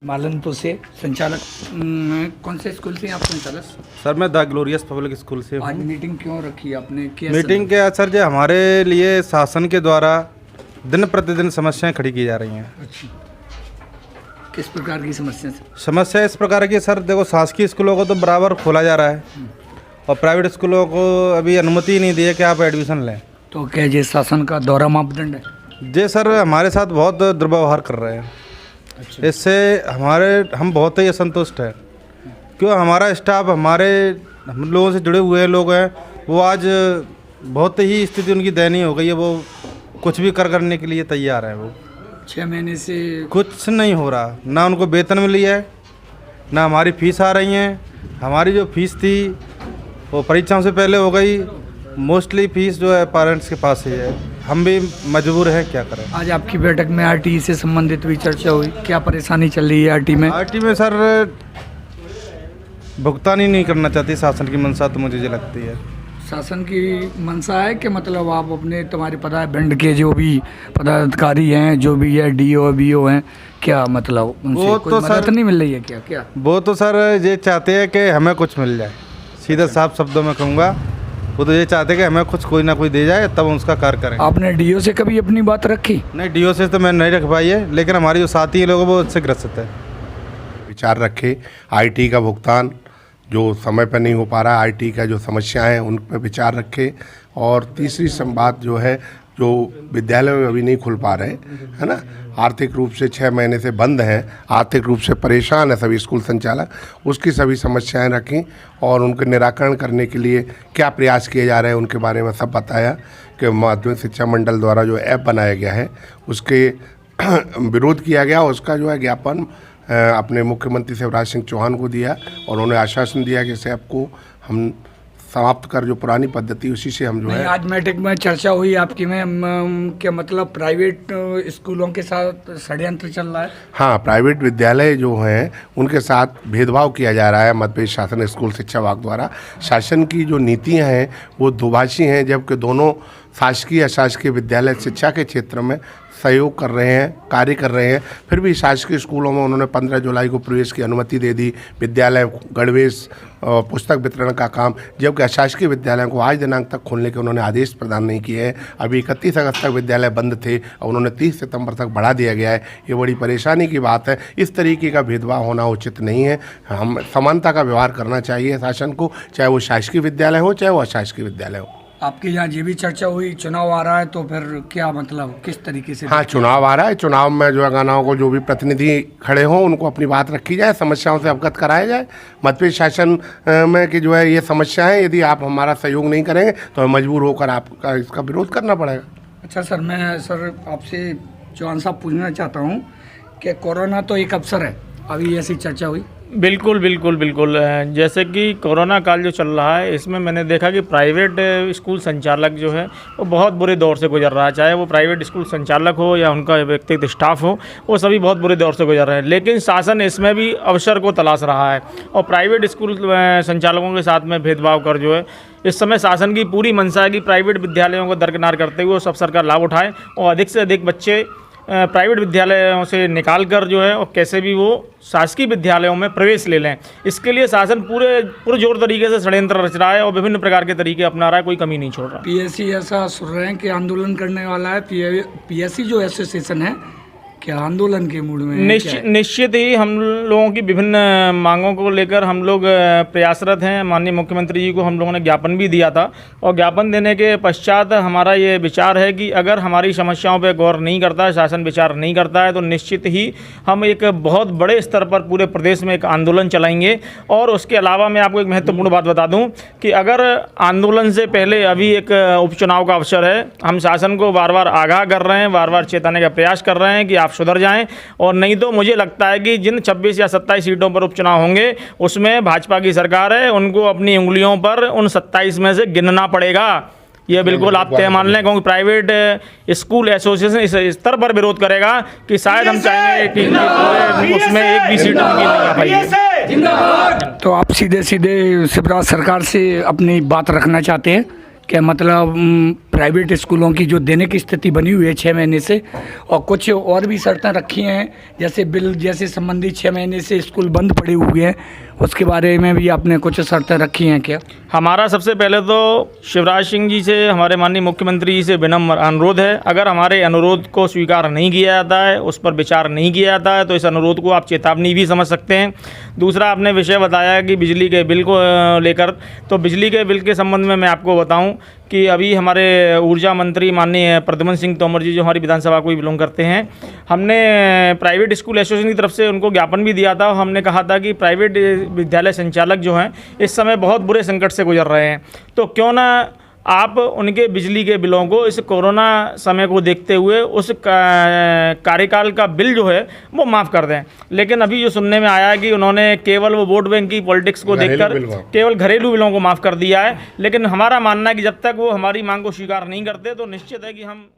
मालनपुर से संचालक। कौन से स्कूल से हैं आप संचालक? सर मैं द ग्लोरियस पब्लिक स्कूल से आज हूँ। मीटिंग क्यों रखी आपने? मीटिंग के असर जो हमारे लिए शासन के द्वारा दिन प्रतिदिन समस्याएं खड़ी की जा रही हैं। अच्छा, किस प्रकार की समस्या से? समस्या इस प्रकार की सर, देखो शासकीय स्कूलों को तो बराबर खोला जा रहा है और प्राइवेट स्कूलों को अभी अनुमति नहीं दी है कि आप एडमिशन लें। तो क्या ये शासन का दोहरा मापदंड है? जे सर हमारे साथ बहुत दुर्व्यवहार कर रहे हैं। अच्छा, इससे हम बहुत ही असंतुष्ट हैं। क्यों हमारा स्टाफ हम लोगों से जुड़े हुए लोग हैं, वो आज बहुत ही स्थिति उनकी दयनीय हो गई है। वो कुछ भी करने के लिए तैयार हैं। वो 6 महीने से कुछ नहीं हो रहा, ना उनको वेतन मिली है, ना हमारी फीस आ रही है। हमारी जो फीस थी वो परीक्षाओं से पहले हो गई। मोस्टली फीस जो है पेरेंट्स के पास ही है। हम भी मजबूर हैं, क्या करें। आज आपकी बैठक में आरटीई से संबंधित भी चर्चा हुई। क्या परेशानी चल रही है आरटीई में? आरटी में सर भुगतान ही नहीं करना चाहती शासन की मंशा, तो मुझे ये लगती है। शासन की मंशा है कि मतलब आप अपने तुम्हारे पता है भिंड के जो भी पदाधिकारी हैं, जो भी है डीओ बीओ हैं, क्या मतलब उनसे वो कोई तो मदद सर नहीं मिल रही है? क्या वो तो सर ये चाहते हैं कि हमें कुछ मिल जाए। सीधे साफ शब्दों में कहूँगा, वो तो ये चाहते हैं कि हमें कुछ कोई ना कोई दे जाए, तब उसका कार्य करें। आपने डीओ से कभी अपनी बात रखी? नहीं, डीओ से तो मैंने नहीं रख पाई है, लेकिन हमारे जो साथी लोग हैं वो उससे ग्रसित है। विचार रखे आईटी का भुगतान जो समय पर नहीं हो पा रहा है, आईटी का जो समस्याएं हैं उन पर विचार रखे। और तीसरी बात जो है, जो विद्यालय में अभी नहीं खुल पा रहे है ना, आर्थिक रूप से 6 महीने से बंद हैं, आर्थिक रूप से परेशान है सभी स्कूल संचालक, उसकी सभी समस्याएं रखी और उनके निराकरण करने के लिए क्या प्रयास किए जा रहे हैं उनके बारे में सब बताया। कि माध्यमिक शिक्षा मंडल द्वारा जो ऐप बनाया गया है उसके विरोध किया गया। उसका जो है ज्ञापन अपने मुख्यमंत्री शिवराज सिंह चौहान को दिया और उन्हें आश्वासन दिया कि इस ऐप को हम समाप्त कर, जो पुरानी पद्धति उसी से हम जो नहीं, है। आज मीटिंग में चर्चा हुई आपकी में क्या मतलब प्राइवेट स्कूलों के साथ षड्यंत्र चल रहा है? हाँ, प्राइवेट विद्यालय जो हैं उनके साथ भेदभाव किया जा रहा है मध्य प्रदेश शासन स्कूल शिक्षा विभाग द्वारा। शासन की जो नीतियां हैं वो दुभाषी हैं, जबकि दोनों शासकीय अशासकीय विद्यालय शिक्षा के क्षेत्र में सहयोग कर रहे हैं, कार्य कर रहे हैं। फिर भी शासकीय स्कूलों में उन्होंने 15 जुलाई को प्रवेश की अनुमति दे दी, विद्यालय गणवेश पुस्तक वितरण का काम, जबकि अशासकीय विद्यालयों को आज दिनांक तक खोलने के उन्होंने आदेश प्रदान नहीं किए हैं। अभी 31 अगस्त तक विद्यालय बंद थे और उन्होंने 30 सितंबर तक बढ़ा दिया गया है। ये बड़ी परेशानी की बात है। इस तरीके का भेदभाव होना उचित नहीं है। हम समानता का व्यवहार करना चाहिए शासन को, चाहे वो शासकीय विद्यालय हो चाहे वो अशासकीय विद्यालय हो। आपके यहाँ ये भी चर्चा हुई, चुनाव आ रहा है तो फिर क्या मतलब किस तरीके से? हाँ, चुनाव आ रहा है। चुनाव में जो है गानाओं को जो भी प्रतिनिधि खड़े हों उनको अपनी बात रखी जाए, समस्याओं से अवगत कराया जाए। मध्य प्रदेश शासन में कि जो है ये समस्याएं, यदि आप हमारा सहयोग नहीं करेंगे तो हमें मजबूर होकर आपका इसका विरोध करना पड़ेगा। अच्छा सर, मैं सर आपसे चौहान साहब पूछना चाहता हूँ कि कोरोना तो एक अवसर है, अभी ऐसी चर्चा हुई? बिल्कुल बिल्कुल बिल्कुल। जैसे कि कोरोना काल जो चल रहा है, इसमें मैंने देखा कि प्राइवेट स्कूल संचालक जो है वो बहुत बुरे दौर से गुजर रहा है। चाहे वो प्राइवेट स्कूल संचालक हो या उनका व्यक्तिगत स्टाफ हो, वो सभी बहुत बुरे दौर से गुजर रहे हैं। लेकिन शासन इसमें भी अवसर को तलाश रहा है और प्राइवेट स्कूल संचालकों के साथ में भेदभाव कर जो है, इस समय शासन की पूरी मंशा है कि प्राइवेट विद्यालयों को दरकिनार करते हुए उस अवसर का लाभ उठाएं और अधिक से अधिक बच्चे प्राइवेट विद्यालयों से निकाल कर जो है और कैसे भी वो शासकीय विद्यालयों में प्रवेश ले लें। इसके लिए शासन पूरे जोर तरीके से षड्यंत्र रच रहा है और विभिन्न प्रकार के तरीके अपना रहा है, कोई कमी नहीं छोड़ रहा। पीएससी ऐसा सुन रहे हैं कि आंदोलन करने वाला है। पीएससी जो एसोसिएशन है, क्या आंदोलन के मूड में है? निश्चित ही हम लोगों की विभिन्न मांगों को लेकर हम लोग प्रयासरत हैं। माननीय मुख्यमंत्री जी को हम लोगों ने ज्ञापन भी दिया था और ज्ञापन देने के पश्चात हमारा ये विचार है कि अगर हमारी समस्याओं पर गौर नहीं करता है, शासन विचार नहीं करता है, तो निश्चित ही हम एक बहुत बड़े स्तर पर पूरे प्रदेश में एक आंदोलन चलाएंगे। और उसके अलावा मैं आपको एक महत्वपूर्ण बात बता दूं कि अगर आंदोलन से पहले अभी एक उपचुनाव का अवसर है, हम शासन को बार बार आगाह कर रहे हैं, बार बार चेताने का प्रयास कर रहे हैं कि आप सुधर जाएं। और नहीं तो मुझे लगता है कि जिन 26 या 27 सीटों पर उपचुनाव होंगे उसमें भाजपा की सरकार है, उनको अपनी उंगलियों पर उन 27 में से गिनना पड़ेगा। ये बिल्कुल आप तय मान लें, क्योंकि प्राइवेट स्कूल एसोसिएशन इस स्तर पर विरोध करेगा कि शायद हम चाहेंगे कि उसमें एक भी सीट उनकी नहीं आ पाएगी। तो आप सीधे सीधे शिवराज सरकार से अपनी बात रखना चाहते हैं क्या मतलब प्राइवेट स्कूलों की जो देने की स्थिति बनी हुई है 6 महीने से, और कुछ और भी शर्तें रखी हैं जैसे बिल जैसे संबंधित 6 महीने से स्कूल बंद पड़े हुए हैं, उसके बारे में भी आपने कुछ शर्तें रखी हैं क्या? हमारा सबसे पहले तो शिवराज सिंह जी से, हमारे माननीय मुख्यमंत्री जी से विनम्र अनुरोध है, अगर हमारे अनुरोध को स्वीकार नहीं किया जाता है, उस पर विचार नहीं किया जाता है, तो इस अनुरोध को आप चेतावनी भी समझ सकते हैं। दूसरा, आपने विषय बताया कि बिजली के बिल को लेकर, तो बिजली के बिल के संबंध में मैं आपको बताऊं कि अभी हमारे ऊर्जा मंत्री माननीय प्रद्युम्न सिंह तोमर जी, जो हमारी विधानसभा को भी बिलोंग करते हैं, हमने प्राइवेट स्कूल एसोसिएशन की तरफ से उनको ज्ञापन भी दिया था। हमने कहा था कि प्राइवेट विद्यालय संचालक जो हैं इस समय बहुत बुरे संकट से गुजर रहे हैं, तो क्यों ना आप उनके बिजली के बिलों को इस कोरोना समय को देखते हुए उस कार्यकाल का बिल जो है वो माफ़ कर दें। लेकिन अभी जो सुनने में आया है कि उन्होंने केवल वो वोट बैंक की पॉलिटिक्स को देखकर केवल घरेलू बिलों को माफ़ कर दिया है। लेकिन हमारा मानना है कि जब तक वो हमारी मांग को स्वीकार नहीं करते तो निश्चित है कि हम